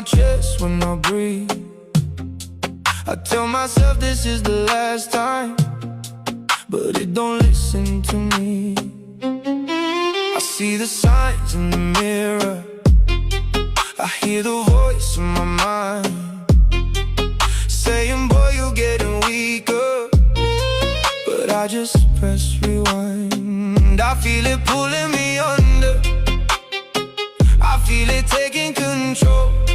my chest when I breathe. I tell myself this is the last time, but it don't listen to me. I see the signs in the mirror, I hear the voice in my mind saying, boy, you're getting weaker. But I just press rewind. I feel it pulling me under, I feel it taking control.